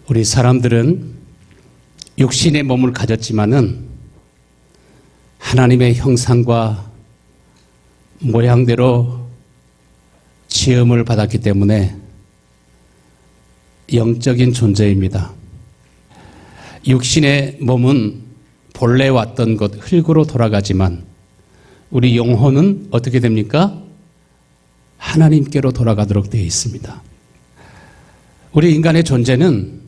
우리 사람들은 육신의 몸을 가졌지만은 하나님의 형상과 모양대로 지음을 받았기 때문에 영적인 존재입니다. 육신의 몸은 본래 왔던 곳 흙으로 돌아가지만 우리 영혼은 어떻게 됩니까? 하나님께로 돌아가도록 되어 있습니다. 우리 인간의 존재는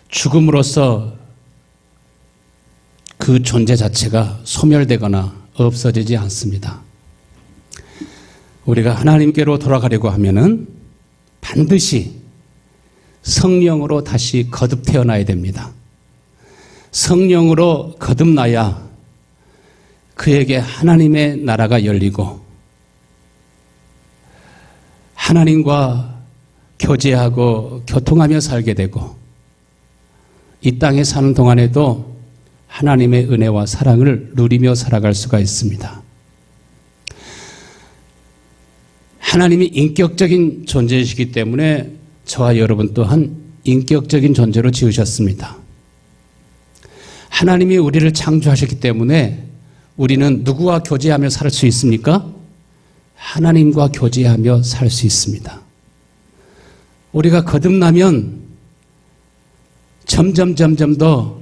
죽음으로써 그 존재 자체가 소멸되거나 없어지지 않습니다. 우리가 하나님께로 돌아가려고 하면은 반드시 성령으로 다시 거듭 태어나야 됩니다. 성령으로 거듭나야 그에게 하나님의 나라가 열리고 하나님과 교제하고 교통하며 살게 되고 이 땅에 사는 동안에도 하나님의 은혜와 사랑을 누리며 살아갈 수가 있습니다. 하나님이 인격적인 존재이시기 때문에 저와 여러분 또한 인격적인 존재로 지으셨습니다. 하나님이 우리를 창조하셨기 때문에 우리는 누구와 교제하며 살 수 있습니까? 하나님과 교제하며 살 수 있습니다. 우리가 거듭나면 점점 더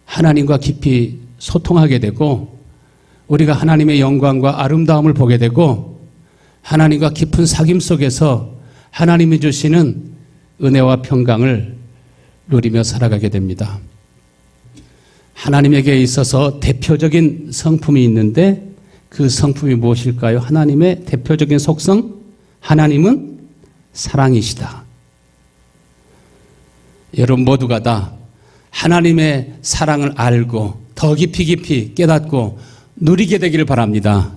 하나님과 깊이 소통하게 되고 우리가 하나님의 영광과 아름다움을 보게 되고 하나님과 깊은 사귐 속에서 하나님이 주시는 은혜와 평강을 누리며 살아가게 됩니다. 하나님에게 있어서 대표적인 성품이 있는데 그 성품이 무엇일까요? 하나님의 대표적인 속성? 하나님은 사랑이시다. 여러분 모두가 다 하나님의 사랑을 알고 더 깊이 깨닫고 누리게 되기를 바랍니다.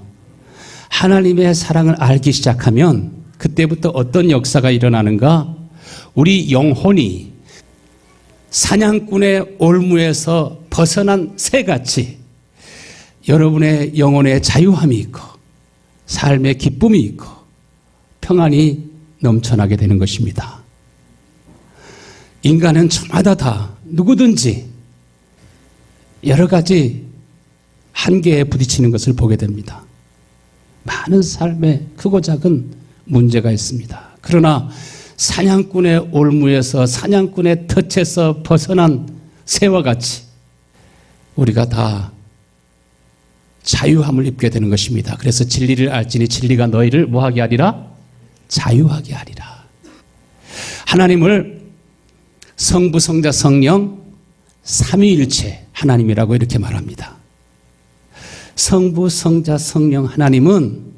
하나님의 사랑을 알기 시작하면 그때부터 어떤 역사가 일어나는가? 우리 영혼이 사냥꾼의 올무에서 벗어난 새같이 여러분의 영혼에 자유함이 있고 삶의 기쁨이 있고 평안이 넘쳐나게 되는 것입니다. 인간은 저마다 다 누구든지 여러 가지 한계에 부딪히는 것을 보게 됩니다. 많은 삶에 크고 작은 문제가 있습니다. 그러나 사냥꾼의 올무에서 사냥꾼의 덫에서 벗어난 새와 같이 우리가 다 자유함을 입게 되는 것입니다. 그래서 진리를 알지니 진리가 너희를 뭐하게 하리라? 자유하게 하리라. 하나님을 성부, 성자, 성령 삼위일체 하나님이라고 이렇게 말합니다. 성부, 성자, 성령 하나님은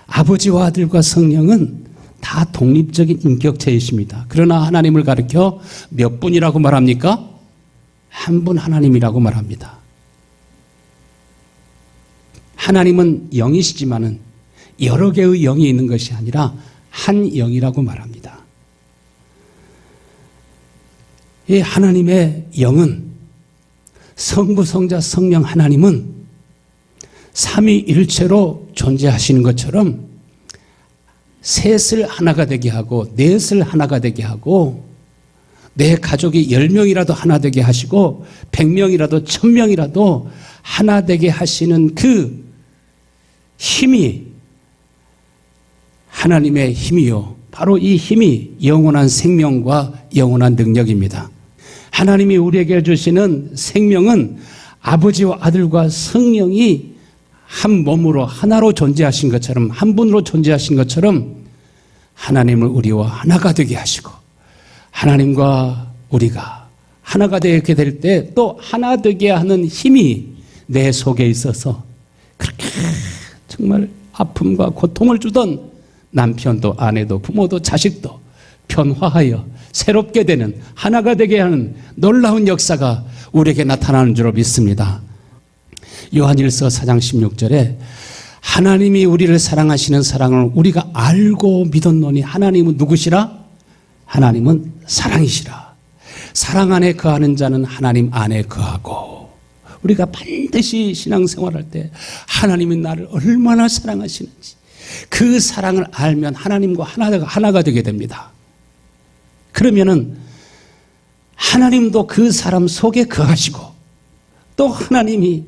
아버지와 아들과 성령은 다 독립적인 인격체이십니다. 그러나 하나님을 가리켜 몇 분이라고 말합니까? 한 분 하나님이라고 말합니다. 하나님은 영이시지만은 여러 개의 영이 있는 것이 아니라 한 영이라고 말합니다. 이 하나님의 영은 성부, 성자, 성령 하나님은 삼위일체로 존재하시는 것처럼 셋을 하나가 되게 하고 넷을 하나가 되게 하고 내 가족이 10명이라도 하나 되게 하시고 100명이라도 1000명이라도 하나 되게 하시는 그 힘이 하나님의 힘이요. 바로 이 힘이 영원한 생명과 영원한 능력입니다. 하나님이 우리에게 주시는 생명은 아버지와 아들과 성령이 한 몸으로 하나로 존재하신 것처럼 한 분으로 존재하신 것처럼 하나님을 우리와 하나가 되게 하시고 하나님과 우리가 하나가 되게 될 때 또 하나 되게 하는 힘이 내 속에 있어서 그렇게 정말 아픔과 고통을 주던 남편도 아내도 부모도 자식도 변화하여 새롭게 되는 하나가 되게 하는 놀라운 역사가 우리에게 나타나는 줄로 믿습니다. 요한일서 4장 16절에 하나님이 우리를 사랑하시는 사랑을 우리가 알고 믿었노니 하나님은 누구시라? 하나님은 사랑이시라. 사랑 안에 거하는 자는 하나님 안에 거하고 우리가 반드시 신앙생활할 때 하나님이 나를 얼마나 사랑하시는지 그 사랑을 알면 하나님과 하나가 되게 됩니다. 그러면은 하나님도 그 사람 속에 거하시고 또 하나님이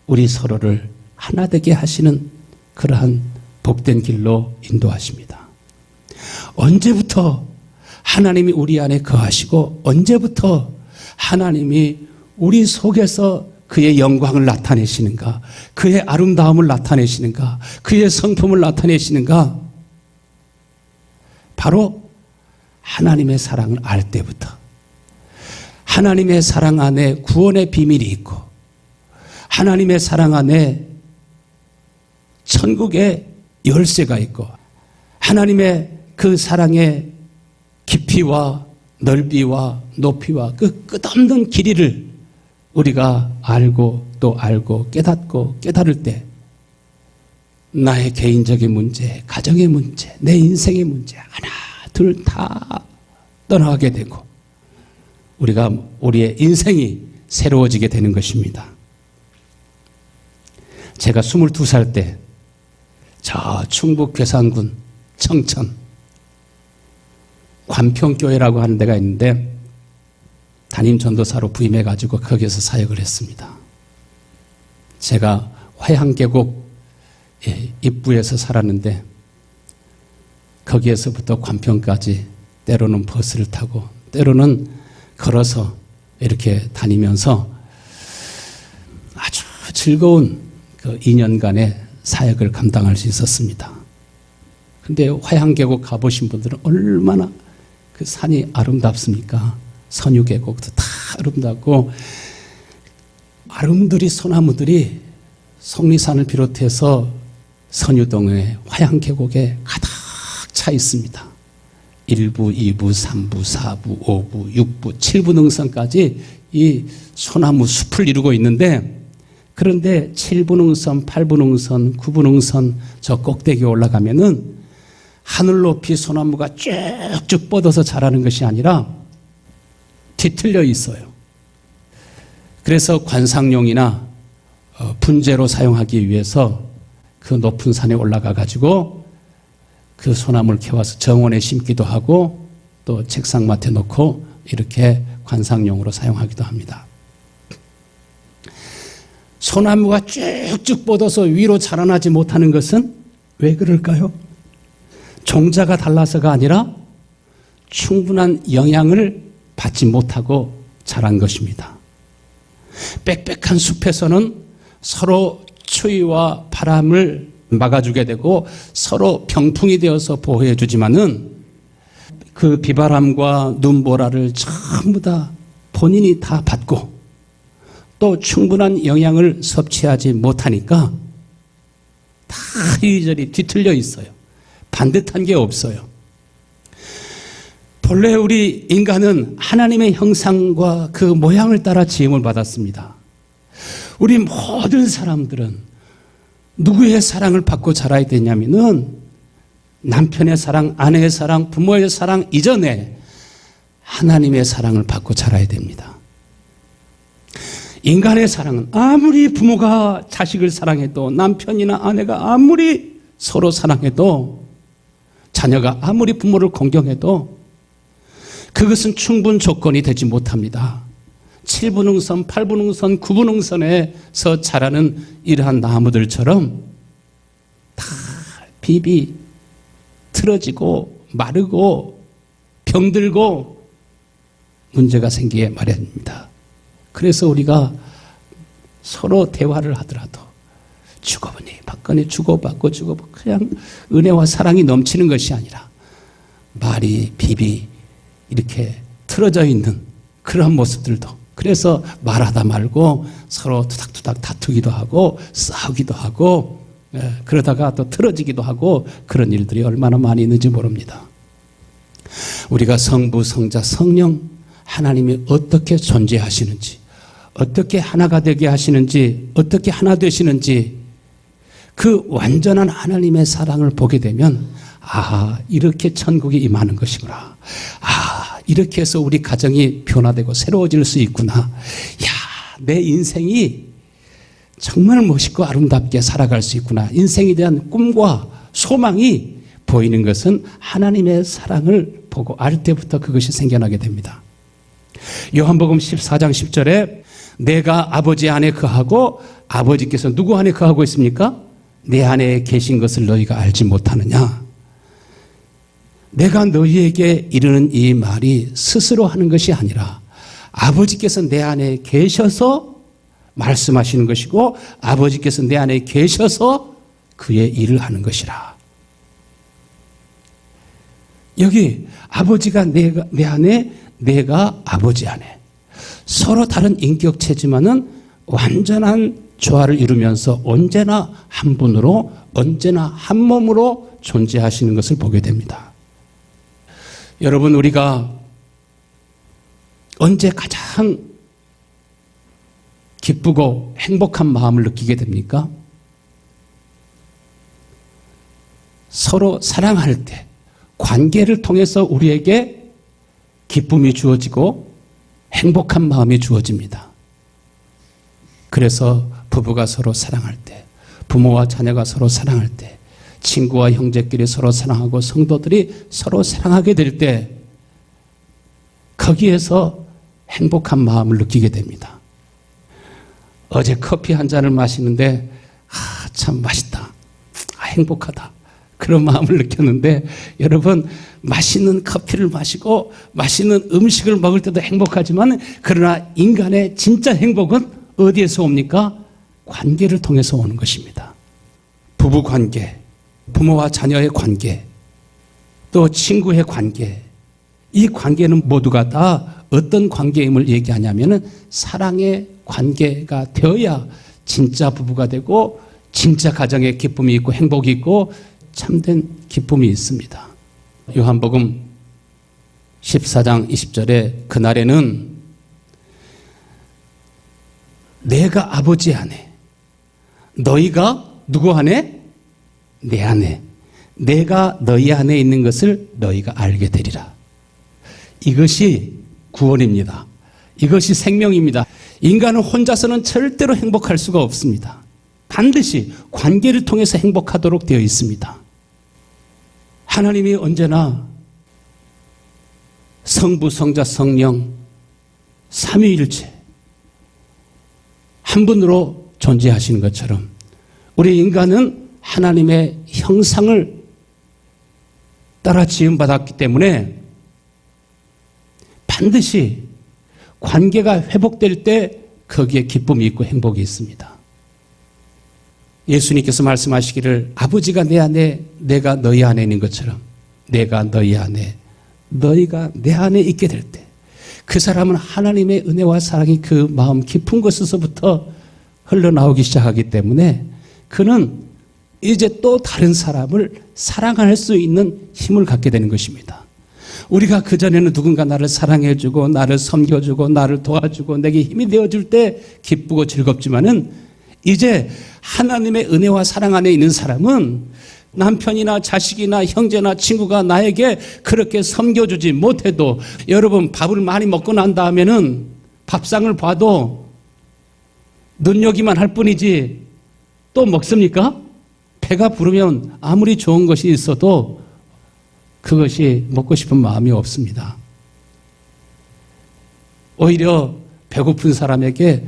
우리 서로를 하나 되게 하시는 그러한 복된 길로 인도하십니다. 언제부터 하나님이 우리 안에 거하시고 언제부터 하나님이 우리 속에서 그의 영광을 나타내시는가, 그의 아름다움을 나타내시는가, 그의 성품을 나타내시는가? 바로 하나님의 사랑을 알 때부터, 하나님의 사랑 안에 구원의 비밀이 있고 하나님의 사랑 안에 천국의 열쇠가 있고 하나님의 그 사랑의 깊이와 넓이와 높이와 그 끝없는 길이를 우리가 알고 또 알고 깨닫고 깨달을 때 나의 개인적인 문제, 가정의 문제, 내 인생의 문제 하나 둘 다 떠나가게 되고 우리의 인생이 새로워지게 되는 것입니다. 제가 22살 때 저 충북 괴산군 청천 관평교회라고 하는 데가 있는데 담임 전도사로 부임해가지고 거기에서 사역을 했습니다. 제가 화양계곡 입구에서 살았는데 거기에서부터 관평까지 때로는 버스를 타고 때로는 걸어서 이렇게 다니면서 아주 즐거운 그 2년간의 사역을 감당할 수 있었습니다. 근데 화양계곡 가보신 분들은 얼마나 그 산이 아름답습니까? 선유계곡도 다 아름답고 아름드리 소나무들이 속리산을 비롯해서 선유동에 화양계곡에 가득 차 있습니다. 1부, 2부, 3부, 4부, 5부, 6부, 7부 능선까지 이 소나무 숲을 이루고 있는데 그런데 7부 능선, 8부 능선, 9부 능선 저 꼭대기에 올라가면은 하늘 높이 소나무가 쭉쭉 뻗어서 자라는 것이 아니라 뒤틀려 있어요. 그래서 관상용이나 분재로 사용하기 위해서 그 높은 산에 올라가 가지고 그 소나무를 캐와서 정원에 심기도 하고 또 책상맡에 놓고 이렇게 관상용으로 사용하기도 합니다. 소나무가 쭉쭉 뻗어서 위로 자라나지 못하는 것은 왜 그럴까요? 종자가 달라서가 아니라 충분한 영향을 받지 못하고 자란 것입니다. 빽빽한 숲에서는 서로 추위와 바람을 막아주게 되고 서로 병풍이 되어서 보호해 주지만은 그 비바람과 눈보라를 전부 다 본인이 다 받고 또 충분한 영향을 섭취하지 못하니까 다 이리저리 뒤틀려 있어요. 반듯한 게 없어요. 본래 우리 인간은 하나님의 형상과 그 모양을 따라 지음을 받았습니다. 우리 모든 사람들은 누구의 사랑을 받고 자라야 되냐면은 남편의 사랑, 아내의 사랑, 부모의 사랑 이전에 하나님의 사랑을 받고 자라야 됩니다. 인간의 사랑은 아무리 부모가 자식을 사랑해도 남편이나 아내가 아무리 서로 사랑해도 자녀가 아무리 부모를 공경해도 그것은 충분 조건이 되지 못합니다. 7분응선, 8분응선, 9분응선에서 자라는 이러한 나무들처럼 다 비비 틀어지고 마르고 병들고 문제가 생기게 마련입니다. 그래서 우리가 서로 대화를 하더라도 주고받니 받거니 주고받고 주고받고 그냥 은혜와 사랑이 넘치는 것이 아니라 말이 비비 이렇게 틀어져 있는 그런 모습들도 그래서 말하다 말고 서로 투닥투닥 다투기도 하고 싸우기도 하고 그러다가 또 틀어지기도 하고 그런 일들이 얼마나 많이 있는지 모릅니다. 우리가 성부, 성자, 성령 하나님이 어떻게 존재하시는지 어떻게 하나가 되게 하시는지 어떻게 하나 되시는지 그 완전한 하나님의 사랑을 보게 되면 아 이렇게 천국이 임하는 것이구나. 아 이렇게 해서 우리 가정이 변화되고 새로워질 수 있구나. 야, 내 인생이 정말 멋있고 아름답게 살아갈 수 있구나. 인생에 대한 꿈과 소망이 보이는 것은 하나님의 사랑을 보고 알 때부터 그것이 생겨나게 됩니다. 요한복음 14장 10절에 내가 아버지 안에 거하고 아버지께서 누구 안에 거하고 있습니까? 내 안에 계신 것을 너희가 알지 못하느냐? 내가 너희에게 이르는 이 말이 스스로 하는 것이 아니라 아버지께서 내 안에 계셔서 말씀하시는 것이고 아버지께서 내 안에 계셔서 그의 일을 하는 것이라. 여기 아버지가 내 안에, 내가 아버지 안에. 서로 다른 인격체지만은 완전한 조화를 이루면서 언제나 한 분으로, 언제나 한 몸으로 존재하시는 것을 보게 됩니다. 여러분, 우리가 언제 가장 기쁘고 행복한 마음을 느끼게 됩니까? 서로 사랑할 때, 관계를 통해서 우리에게 기쁨이 주어지고 행복한 마음이 주어집니다. 그래서 부부가 서로 사랑할 때, 부모와 자녀가 서로 사랑할 때, 친구와 형제끼리 서로 사랑하고 성도들이 서로 사랑하게 될 때 거기에서 행복한 마음을 느끼게 됩니다. 어제 커피 한 잔을 마시는데 참 맛있다, 행복하다, 그런 마음을 느꼈는데 여러분, 맛있는 커피를 마시고 맛있는 음식을 먹을 때도 행복하지만 그러나 인간의 진짜 행복은 어디에서 옵니까? 관계를 통해서 오는 것입니다. 부부 관계, 부모와 자녀의 관계, 또 친구의 관계, 이 관계는 모두가 다 어떤 관계임을 얘기하냐면은 사랑의 관계가 되어야 진짜 부부가 되고 진짜 가정에 기쁨이 있고 행복이 있고 참된 기쁨이 있습니다. 요한복음 14장 20절에 그날에는 내가 아버지 안에, 너희가 누구 안에? 내 안에, 내가 너희 안에 있는 것을 너희가 알게 되리라. 이것이 구원입니다. 이것이 생명입니다. 인간은 혼자서는 절대로 행복할 수가 없습니다. 반드시 관계를 통해서 행복하도록 되어 있습니다. 하나님이 언제나 성부, 성자, 성령 삼위일체 한 분으로 존재하시는 것처럼 우리 인간은 하나님의 형상을 따라 지음받았기 때문에 반드시 관계가 회복될 때 거기에 기쁨이 있고 행복이 있습니다. 예수님께서 말씀하시기를 아버지가 내 안에, 내가 너희 안에 있는 것처럼 내가 너희 안에, 너희가 내 안에 있게 될 때 그 사람은 하나님의 은혜와 사랑이 그 마음 깊은 곳에서부터 흘러나오기 시작하기 때문에 그는 이제 또 다른 사람을 사랑할 수 있는 힘을 갖게 되는 것입니다. 우리가 그전에는 누군가 나를 사랑해주고 나를 섬겨주고 나를 도와주고 내게 힘이 되어줄 때 기쁘고 즐겁지만은 이제 하나님의 은혜와 사랑 안에 있는 사람은 남편이나 자식이나 형제나 친구가 나에게 그렇게 섬겨주지 못해도, 여러분 밥을 많이 먹고 난 다음에는 밥상을 봐도 눈여기만 할 뿐이지 또 먹습니까? 배가 부르면 아무리 좋은 것이 있어도 그것이 먹고 싶은 마음이 없습니다. 오히려 배고픈 사람에게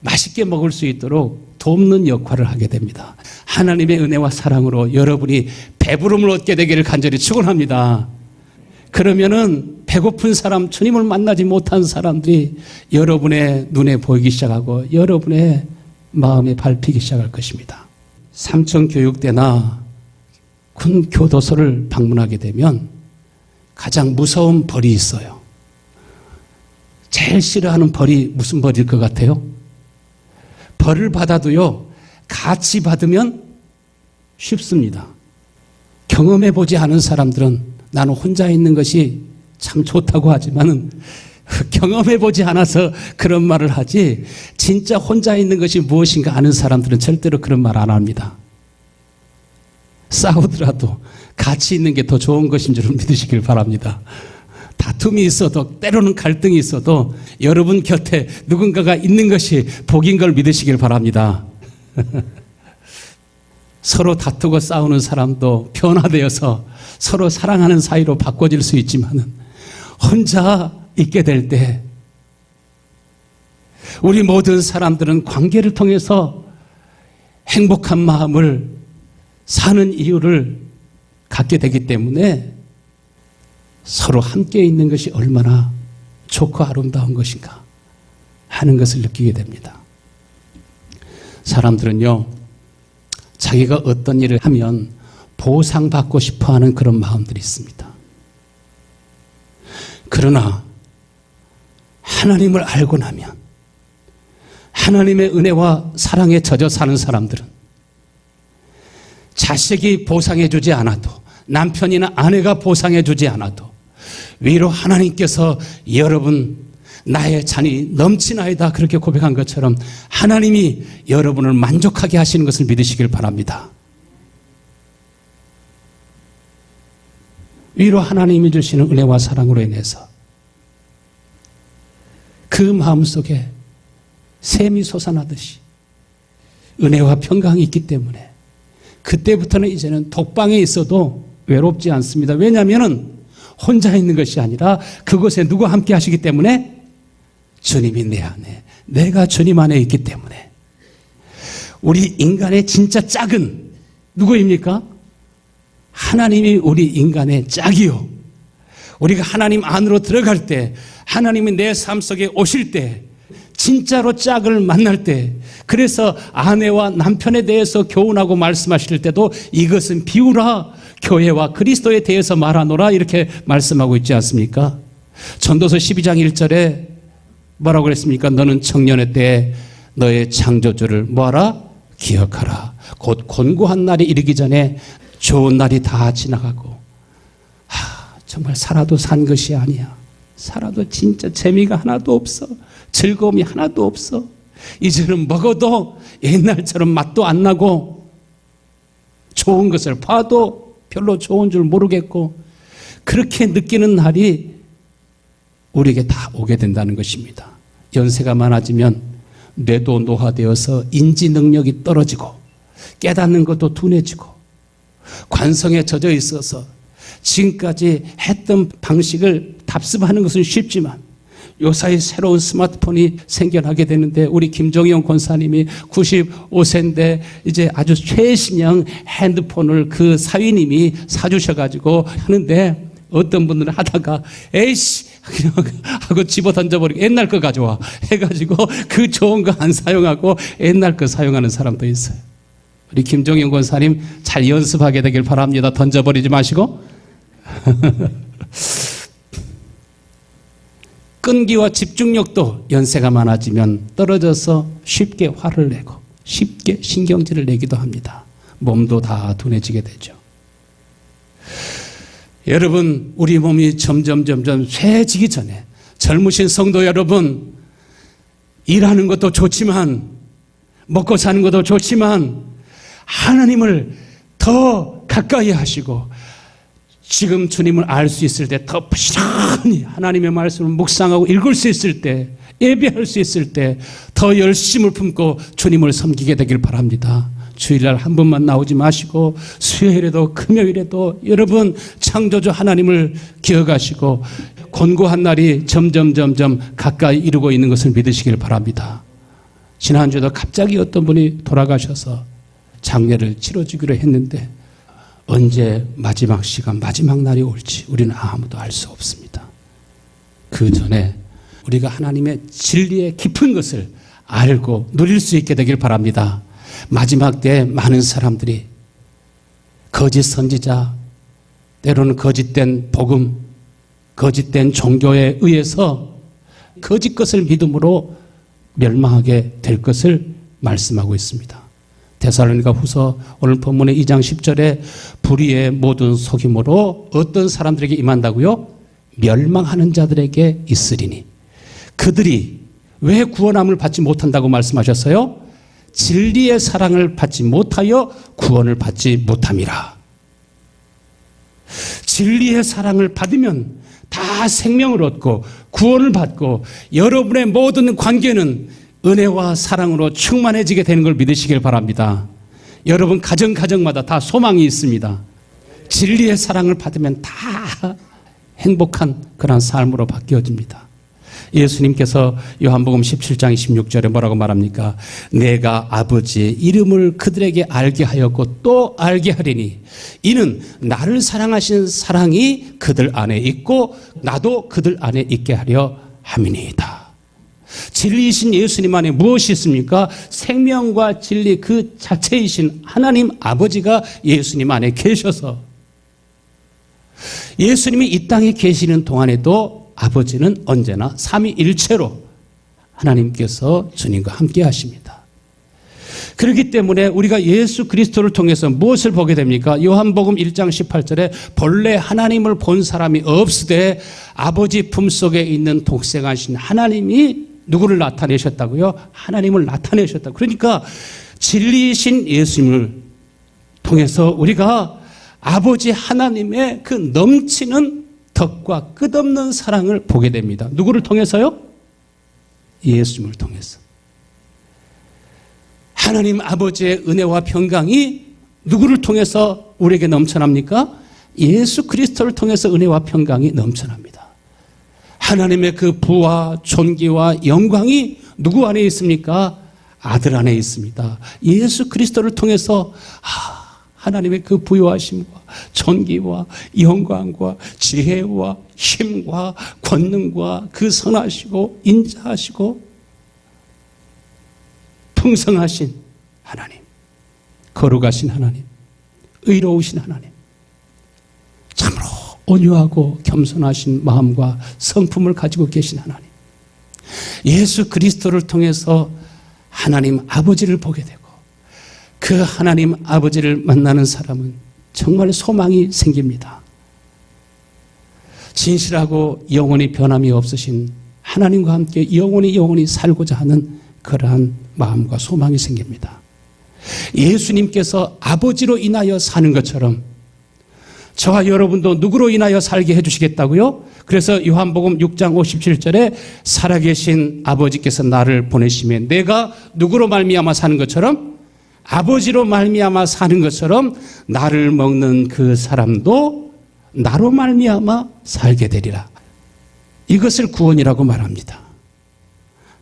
맛있게 먹을 수 있도록 돕는 역할을 하게 됩니다. 하나님의 은혜와 사랑으로 여러분이 배부름을 얻게 되기를 간절히 축원합니다. 그러면은 배고픈 사람, 주님을 만나지 못한 사람들이 여러분의 눈에 보이기 시작하고 여러분의 마음에 밟히기 시작할 것입니다. 삼청 교육대나 군 교도소를 방문하게 되면 가장 무서운 벌이 있어요. 제일 싫어하는 벌이 무슨 벌일 것 같아요? 벌을 받아도요, 같이 받으면 쉽습니다. 경험해보지 않은 사람들은 나는 혼자 있는 것이 참 좋다고 하지만은 경험해보지 않아서 그런 말을 하지, 진짜 혼자 있는 것이 무엇인가 아는 사람들은 절대로 그런 말 안 합니다. 싸우더라도 같이 있는 게 더 좋은 것인 줄을 믿으시길 바랍니다. 다툼이 있어도, 때로는 갈등이 있어도 여러분 곁에 누군가가 있는 것이 복인 걸 믿으시길 바랍니다. 서로 다투고 싸우는 사람도 변화되어서 서로 사랑하는 사이로 바꿔질 수 있지만은 혼자 있게 될 때 우리 모든 사람들은 관계를 통해서 행복한 마음을 사는 이유를 갖게 되기 때문에 서로 함께 있는 것이 얼마나 좋고 아름다운 것인가 하는 것을 느끼게 됩니다. 사람들은요, 자기가 어떤 일을 하면 보상받고 싶어 하는 그런 마음들이 있습니다. 그러나 하나님을 알고 나면, 하나님의 은혜와 사랑에 젖어 사는 사람들은 자식이 보상해 주지 않아도, 남편이나 아내가 보상해 주지 않아도 위로 하나님께서 여러분 나의 잔이 넘치나이다 그렇게 고백한 것처럼 하나님이 여러분을 만족하게 하시는 것을 믿으시길 바랍니다. 위로 하나님이 주시는 은혜와 사랑으로 인해서 그 마음속에 샘이 솟아나듯이 은혜와 평강이 있기 때문에 그때부터는 이제는 독방에 있어도 외롭지 않습니다. 왜냐하면 혼자 있는 것이 아니라 그곳에 누가 함께 하시기 때문에 주님이 내 안에, 내가 주님 안에 있기 때문에. 우리 인간의 진짜 짝은 누구입니까? 하나님이 우리 인간의 짝이요. 우리가 하나님 안으로 들어갈 때, 하나님이 내 삶 속에 오실 때, 진짜로 짝을 만날 때, 그래서 아내와 남편에 대해서 교훈하고 말씀하실 때도 이것은 비유라, 교회와 그리스도에 대해서 말하노라 이렇게 말씀하고 있지 않습니까? 전도서 12장 1절에 뭐라고 그랬습니까? 너는 청년의 때에 너의 창조주를 뭐하라? 기억하라. 곧 곤고한 날이 이르기 전에 좋은 날이 다 지나가고, 정말 살아도 산 것이 아니야. 살아도 진짜 재미가 하나도 없어. 즐거움이 하나도 없어. 이제는 먹어도 옛날처럼 맛도 안 나고, 좋은 것을 봐도 별로 좋은 줄 모르겠고, 그렇게 느끼는 날이 우리에게 다 오게 된다는 것입니다. 연세가 많아지면 뇌도 노화되어서 인지 능력이 떨어지고 깨닫는 것도 둔해지고 관성에 젖어 있어서 지금까지 했던 방식을 답습하는 것은 쉽지만 요사이 새로운 스마트폰이 생겨나게 되는데, 우리 김종영 권사님이 95세인데 이제 아주 최신형 핸드폰을 그 사위님이 사주셔가지고 하는데, 어떤 분들은 하다가 에이씨 하고 집어 던져버리고 옛날 거 가져와 해가지고 그 좋은 거 안 사용하고 옛날 거 사용하는 사람도 있어요. 우리 김종영 권사님 잘 연습하게 되길 바랍니다. 던져버리지 마시고. 끈기와 집중력도 연세가 많아지면 떨어져서 쉽게 화를 내고 쉽게 신경질을 내기도 합니다. 몸도 다 둔해지게 되죠. 여러분, 우리 몸이 점점 쇠해지기 전에 젊으신 성도 여러분, 일하는 것도 좋지만 먹고 사는 것도 좋지만 하나님을 더 가까이 하시고 지금 주님을 알 수 있을 때 더 부지런히 하나님의 말씀을 묵상하고 읽을 수 있을 때, 예배할 수 있을 때 더 열심을 품고 주님을 섬기게 되길 바랍니다. 주일날 한 번만 나오지 마시고 수요일에도 금요일에도 여러분 창조주 하나님을 기억하시고 곤고한 날이 점점 가까이 이루고 있는 것을 믿으시길 바랍니다. 지난주에도 갑자기 어떤 분이 돌아가셔서 장례를 치러주기로 했는데 언제 마지막 시간, 마지막 날이 올지 우리는 아무도 알 수 없습니다. 그 전에 우리가 하나님의 진리의 깊은 것을 알고 누릴 수 있게 되길 바랍니다. 마지막 때에 많은 사람들이 거짓 선지자, 때로는 거짓된 복음, 거짓된 종교에 의해서 거짓 것을 믿음으로 멸망하게 될 것을 말씀하고 있습니다. 데살로니가 후서 오늘 본문의 2장 10절에 불의의 모든 속임으로 어떤 사람들에게 임한다고요? 멸망하는 자들에게 있으리니. 그들이 왜 구원함을 받지 못한다고 말씀하셨어요? 진리의 사랑을 받지 못하여 구원을 받지 못함이라. 진리의 사랑을 받으면 다 생명을 얻고 구원을 받고 여러분의 모든 관계는 은혜와 사랑으로 충만해지게 되는 걸 믿으시길 바랍니다. 여러분 가정마다 다 소망이 있습니다. 진리의 사랑을 받으면 다 행복한 그런 삶으로 바뀌어집니다. 예수님께서 요한복음 17장 16절에 뭐라고 말합니까? 내가 아버지의 이름을 그들에게 알게 하였고 또 알게 하리니 이는 나를 사랑하신 사랑이 그들 안에 있고 나도 그들 안에 있게 하려 함이니이다. 진리이신 예수님 안에 무엇이 있습니까? 생명과 진리 그 자체이신 하나님 아버지가 예수님 안에 계셔서 예수님이 이 땅에 계시는 동안에도 아버지는 언제나 삼위일체로 하나님께서 주님과 함께 하십니다. 그렇기 때문에 우리가 예수 그리스도를 통해서 무엇을 보게 됩니까? 요한복음 1장 18절에 본래 하나님을 본 사람이 없으되 아버지 품속에 있는 독생하신 하나님이 누구를 나타내셨다고요? 하나님을 나타내셨다. 그러니까 진리이신 예수님을 통해서 우리가 아버지 하나님의 그 넘치는 덕과 끝없는 사랑을 보게 됩니다. 누구를 통해서요? 예수님을 통해서. 하나님 아버지의 은혜와 평강이 누구를 통해서 우리에게 넘쳐납니까? 예수 그리스도를 통해서 은혜와 평강이 넘쳐납니다. 하나님의 그 부와 존귀와 영광이 누구 안에 있습니까? 아들 안에 있습니다. 예수 그리스도를 통해서 하나님의 그 부요하심과 존귀와 영광과 지혜와 힘과 권능과 그 선하시고 인자하시고 풍성하신 하나님, 거룩하신 하나님, 의로우신 하나님, 참으로 온유하고 겸손하신 마음과 성품을 가지고 계신 하나님, 예수 그리스도를 통해서 하나님 아버지를 보게 되고 그 하나님 아버지를 만나는 사람은 정말 소망이 생깁니다. 진실하고 영원히 변함이 없으신 하나님과 함께 영원히 살고자 하는 그러한 마음과 소망이 생깁니다. 예수님께서 아버지로 인하여 사는 것처럼 저와 여러분도 누구로 인하여 살게 해주시겠다고요? 그래서 요한복음 6장 57절에 살아계신 아버지께서 나를 보내시면 내가 누구로 말미암아 사는 것처럼 아버지로 말미암아 사는 것처럼 나를 먹는 그 사람도 나로 말미암아 살게 되리라. 이것을 구원이라고 말합니다.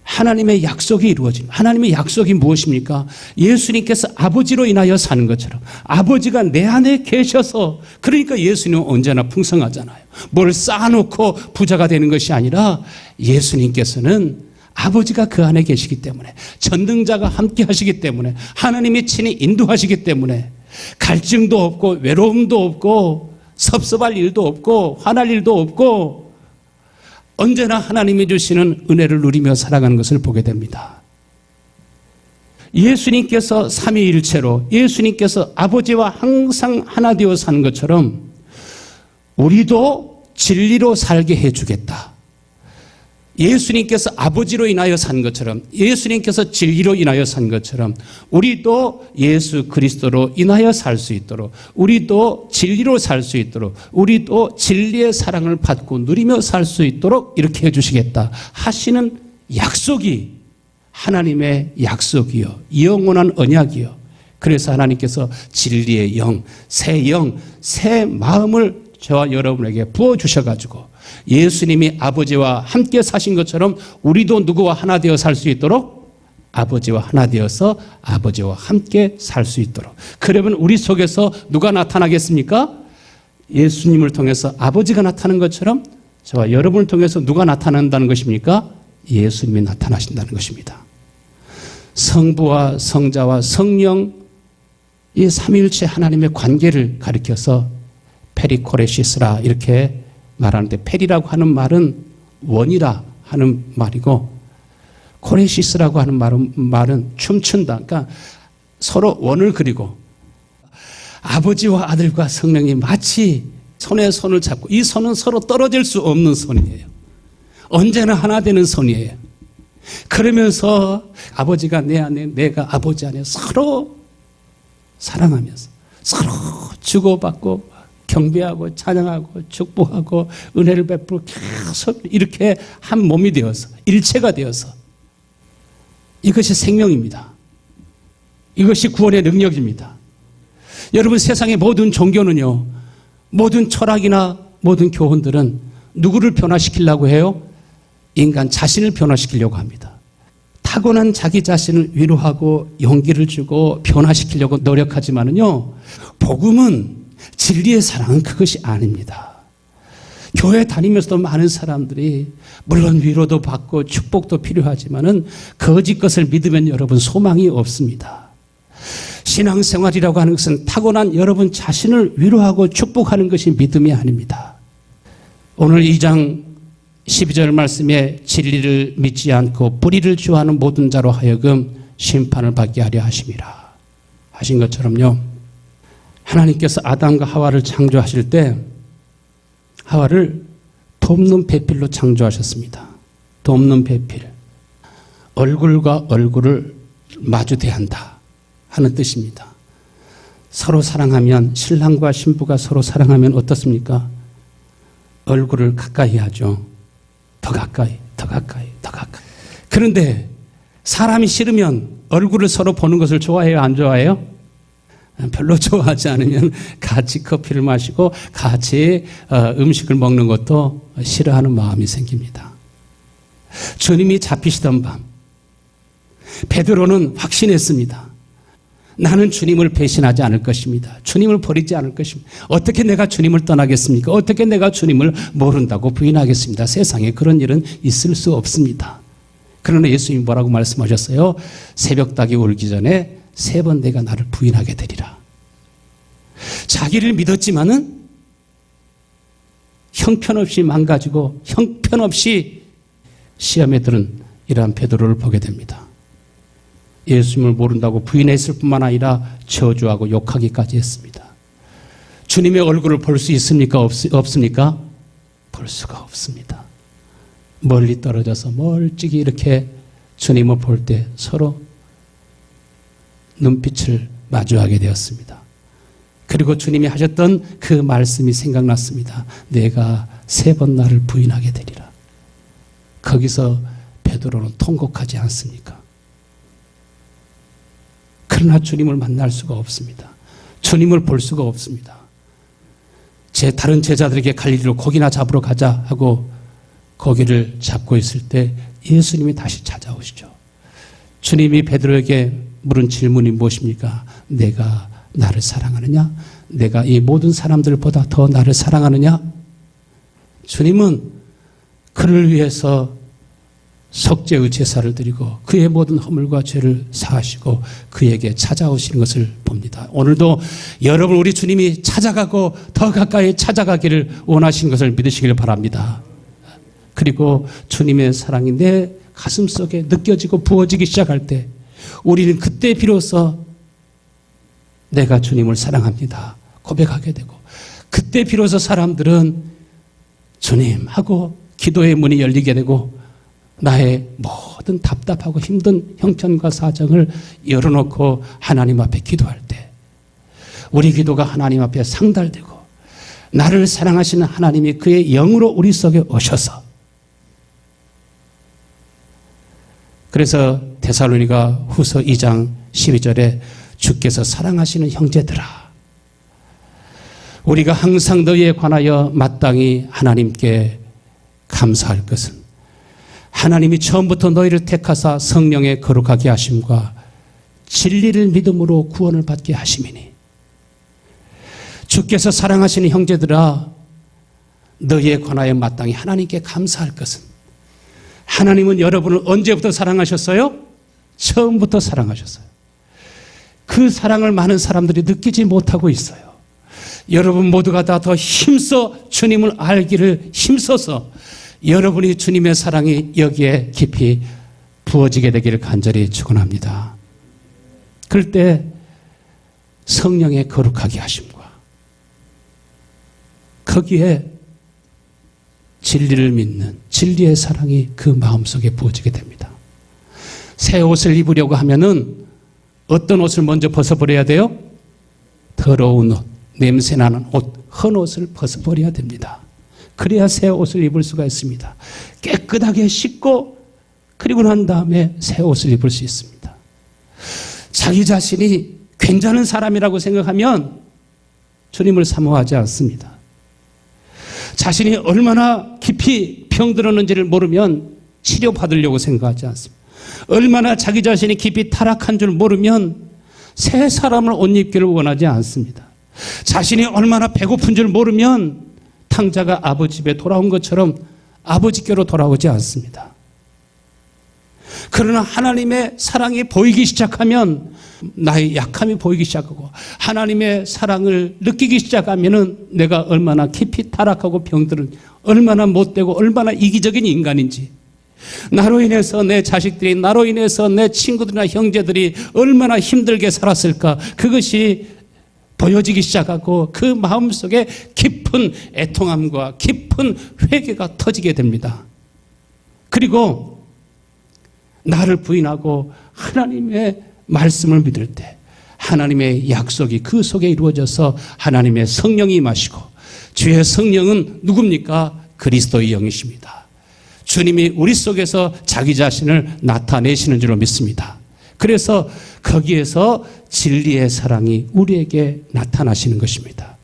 하나님의 약속이 이루어집니다. 하나님의 약속이 무엇입니까? 예수님께서 아버지로 인하여 사는 것처럼 아버지가 내 안에 계셔서, 그러니까 예수님은 언제나 풍성하잖아요. 뭘 쌓아놓고 부자가 되는 것이 아니라 예수님께서는 아버지가 그 안에 계시기 때문에, 전능자가 함께 하시기 때문에, 하나님이 친히 인도하시기 때문에 갈증도 없고 외로움도 없고 섭섭할 일도 없고 화날 일도 없고 언제나 하나님이 주시는 은혜를 누리며 살아가는 것을 보게 됩니다. 예수님께서 삼위일체로 예수님께서 아버지와 항상 하나 되어 사는 것처럼 우리도 진리로 살게 해주겠다. 예수님께서 아버지로 인하여 산 것처럼, 예수님께서 진리로 인하여 산 것처럼 우리도 예수 그리스도로 인하여 살 수 있도록, 우리도 진리로 살 수 있도록, 우리도 진리의 사랑을 받고 누리며 살 수 있도록 이렇게 해주시겠다 하시는 약속이 하나님의 약속이요, 영원한 언약이요. 그래서 하나님께서 진리의 영, 새 마음을 저와 여러분에게 부어주셔가지고 예수님이 아버지와 함께 사신 것처럼 우리도 누구와 하나 되어 살 수 있도록 아버지와 하나 되어서 아버지와 함께 살 수 있도록. 그러면 우리 속에서 누가 나타나겠습니까? 예수님을 통해서 아버지가 나타나는 것처럼 저와 여러분을 통해서 누가 나타난다는 것입니까? 예수님이 나타나신다는 것입니다. 성부와 성자와 성령, 이 삼위일체 하나님의 관계를 가리켜서 페리코레시스라 이렇게 말하는데, 페리라고 하는 말은 원이라 하는 말이고 코레시스라고 하는 말은 춤춘다. 그러니까 서로 원을 그리고 아버지와 아들과 성령이 마치 손에 손을 잡고, 이 손은 서로 떨어질 수 없는 손이에요. 언제나 하나 되는 손이에요. 그러면서 아버지가 내 안에, 내가 아버지 안에 서로 사랑하면서 서로 주고받고 경배하고 찬양하고 축복하고 은혜를 베풀고 계속 이렇게 한 몸이 되어서, 일체가 되어서, 이것이 생명입니다. 이것이 구원의 능력입니다. 여러분, 세상의 모든 종교는요, 모든 철학이나 모든 교훈들은 누구를 변화시키려고 해요? 인간 자신을 변화시키려고 합니다. 타고난 자기 자신을 위로하고 용기를 주고 변화시키려고 노력하지만은요, 복음은 진리의 사랑은 그것이 아닙니다. 교회 다니면서도 많은 사람들이 물론 위로도 받고 축복도 필요하지만은 거짓 것을 믿으면 여러분 소망이 없습니다. 신앙생활이라고 하는 것은 타고난 여러분 자신을 위로하고 축복하는 것이 믿음이 아닙니다. 오늘 2장 12절 말씀에 진리를 믿지 않고 불의를 좋아하는 모든 자로 하여금 심판을 받게 하려 하심이라 하신 것처럼요, 하나님께서 아담과 하와를 창조하실 때 하와를 돕는 배필로 창조하셨습니다. 돕는 배필, 얼굴과 얼굴을 마주 대한다 하는 뜻입니다. 서로 사랑하면, 신랑과 신부가 서로 사랑하면 어떻습니까? 얼굴을 가까이 하죠. 더 가까이, 더 가까이, 더 가까이. 그런데 사람이 싫으면 얼굴을 서로 보는 것을 좋아해요, 안 좋아해요? 별로 좋아하지 않으면 같이 커피를 마시고 같이 음식을 먹는 것도 싫어하는 마음이 생깁니다. 주님이 잡히시던 밤, 베드로는 확신했습니다. 나는 주님을 배신하지 않을 것입니다. 주님을 버리지 않을 것입니다. 어떻게 내가 주님을 떠나겠습니까? 어떻게 내가 주님을 모른다고 부인하겠습니다. 세상에 그런 일은 있을 수 없습니다. 그러나 예수님이 뭐라고 말씀하셨어요? 새벽닭이 울기 전에 3번 내가 나를 부인하게 되리라. 자기를 믿었지만은 형편없이 망가지고 형편없이 시험에 들은 이러한 베드로를 보게 됩니다. 예수님을 모른다고 부인했을 뿐만 아니라 저주하고 욕하기까지 했습니다. 주님의 얼굴을 볼 수 있습니까? 없습니까? 볼 수가 없습니다. 멀리 떨어져서 멀찍이 이렇게 주님을 볼 때 서로 눈빛을 마주하게 되었습니다. 그리고 주님이 하셨던 그 말씀이 생각났습니다. 내가 3번 나를 부인하게 되리라. 거기서 베드로는 통곡하지 않습니까? 그러나 주님을 만날 수가 없습니다. 주님을 볼 수가 없습니다. 다른 제자들에게 갈릴리로 고기나 잡으러 가자 하고 고기를 잡고 있을 때 예수님이 다시 찾아오시죠. 주님이 베드로에게 물은 질문이 무엇입니까? 내가 나를 사랑하느냐? 내가 이 모든 사람들보다 더 나를 사랑하느냐? 주님은 그를 위해서 속죄의 제사를 드리고 그의 모든 허물과 죄를 사하시고 그에게 찾아오시는 것을 봅니다. 오늘도 여러분 우리 주님이 찾아가고 더 가까이 찾아가기를 원하시는 것을 믿으시길 바랍니다. 그리고 주님의 사랑이 내 가슴 속에 느껴지고 부어지기 시작할 때 우리는 그때 비로소 내가 주님을 사랑합니다 고백하게 되고, 그때 비로소 사람들은 주님 하고 기도의 문이 열리게 되고 나의 모든 답답하고 힘든 형편과 사정을 열어놓고 하나님 앞에 기도할 때 우리 기도가 하나님 앞에 상달되고 나를 사랑하시는 하나님이 그의 영으로 우리 속에 오셔서, 그래서 데살로니가 후서 2장 12절에 주께서 사랑하시는 형제들아, 우리가 항상 너희에 관하여 마땅히 하나님께 감사할 것은 하나님이 처음부터 너희를 택하사 성령의 거룩하게 하심과 진리를 믿음으로 구원을 받게 하심이니, 주께서 사랑하시는 형제들아 너희에 관하여 마땅히 하나님께 감사할 것은, 하나님은 여러분을 언제부터 사랑하셨어요? 처음부터 사랑하셨어요. 그 사랑을 많은 사람들이 느끼지 못하고 있어요. 여러분 모두가 다 더 힘써 주님을 알기를 힘써서 여러분이 주님의 사랑이 여기에 깊이 부어지게 되기를 간절히 축원합니다. 그럴 때 성령의 거룩하게 하심과 거기에 진리를 믿는 진리의 사랑이 그 마음속에 부어지게 됩니다. 새 옷을 입으려고 하면은 어떤 옷을 먼저 벗어버려야 돼요? 더러운 옷, 냄새나는 옷, 헌 옷을 벗어버려야 됩니다. 그래야 새 옷을 입을 수가 있습니다. 깨끗하게 씻고 그리고 난 다음에 새 옷을 입을 수 있습니다. 자기 자신이 괜찮은 사람이라고 생각하면 주님을 사모하지 않습니다. 자신이 얼마나 깊이 병들었는지를 모르면 치료받으려고 생각하지 않습니다. 얼마나 자기 자신이 깊이 타락한 줄 모르면 새 사람을 옷 입기를 원하지 않습니다. 자신이 얼마나 배고픈 줄 모르면 탕자가 아버지 집에 돌아온 것처럼 아버지께로 돌아오지 않습니다. 그러나 하나님의 사랑이 보이기 시작하면 나의 약함이 보이기 시작하고 하나님의 사랑을 느끼기 시작하면 내가 얼마나 깊이 타락하고 병들은 얼마나 못되고 얼마나 이기적인 인간인지, 나로 인해서 내 자식들이, 나로 인해서 내 친구들이나 형제들이 얼마나 힘들게 살았을까, 그것이 보여지기 시작하고 그 마음속에 깊은 애통함과 깊은 회개가 터지게 됩니다. 그리고 나를 부인하고 하나님의 말씀을 믿을 때 하나님의 약속이 그 속에 이루어져서 하나님의 성령이 임하시고, 주의 성령은 누굽니까? 그리스도의 영이십니다. 주님이 우리 속에서 자기 자신을 나타내시는 줄로 믿습니다. 그래서 거기에서 진리의 사랑이 우리에게 나타나시는 것입니다.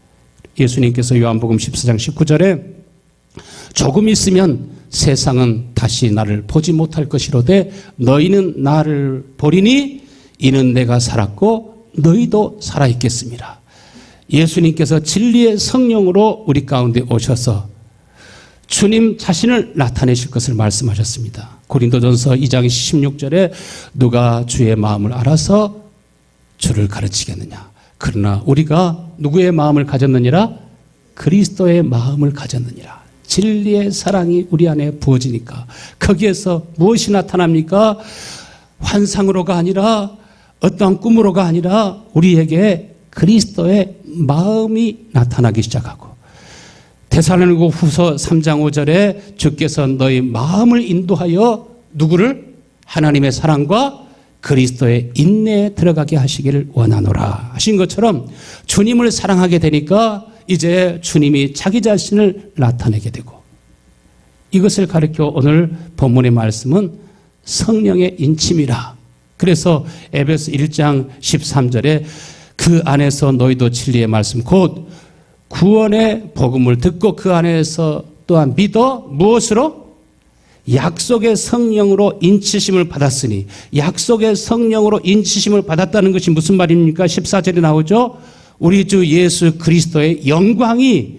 예수님께서 요한복음 14장 19절에 조금 있으면 세상은 다시 나를 보지 못할 것이로되 너희는 나를 보리니 이는 내가 살았고 너희도 살아있겠습니다. 예수님께서 진리의 성령으로 우리 가운데 오셔서 주님 자신을 나타내실 것을 말씀하셨습니다. 고린도전서 2장 16절에 누가 주의 마음을 알아서 주를 가르치겠느냐. 그러나 우리가 누구의 마음을 가졌느니라? 그리스도의 마음을 가졌느니라. 진리의 사랑이 우리 안에 부어지니까 거기에서 무엇이 나타납니까? 환상으로가 아니라 어떠한 꿈으로가 아니라 우리에게 그리스도의 마음이 나타나기 시작하고, 데살로니가 후서 3장 5절에 주께서 너희 마음을 인도하여 누구를? 하나님의 사랑과 그리스도의 인내에 들어가게 하시기를 원하노라 하신 것처럼 주님을 사랑하게 되니까 이제 주님이 자기 자신을 나타내게 되고, 이것을 가리켜 오늘 본문의 말씀은 성령의 인침이라. 그래서 에베소 1장 13절에 그 안에서 너희도 진리의 말씀 곧 구원의 복음을 듣고 그 안에서 또한 믿어 무엇으로? 약속의 성령으로 인치심을 받았으니, 약속의 성령으로 인치심을 받았다는 것이 무슨 말입니까? 14절에 나오죠. 우리 주 예수 그리스도의 영광이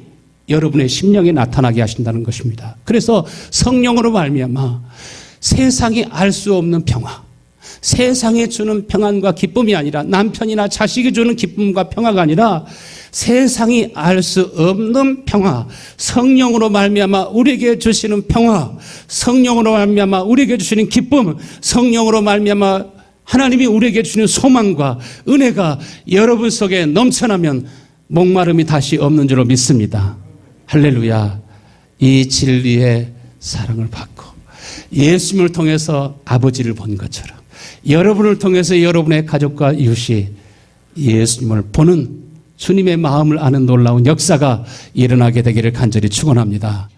여러분의 심령에 나타나게 하신다는 것입니다. 그래서 성령으로 말미암아 세상이 알 수 없는 평화, 세상에 주는 평안과 기쁨이 아니라, 남편이나 자식이 주는 기쁨과 평화가 아니라 세상이 알 수 없는 평화, 성령으로 말미암아 우리에게 주시는 평화, 성령으로 말미암아 우리에게 주시는 기쁨, 성령으로 말미암아 하나님이 우리에게 주시는 소망과 은혜가 여러분 속에 넘쳐나면 목마름이 다시 없는 줄로 믿습니다. 할렐루야. 이 진리의 사랑을 받고 예수님을 통해서 아버지를 본 것처럼 여러분을 통해서 여러분의 가족과 이웃이 예수님을 보는 주님의 마음을 아는 놀라운 역사가 일어나게 되기를 간절히 축원합니다.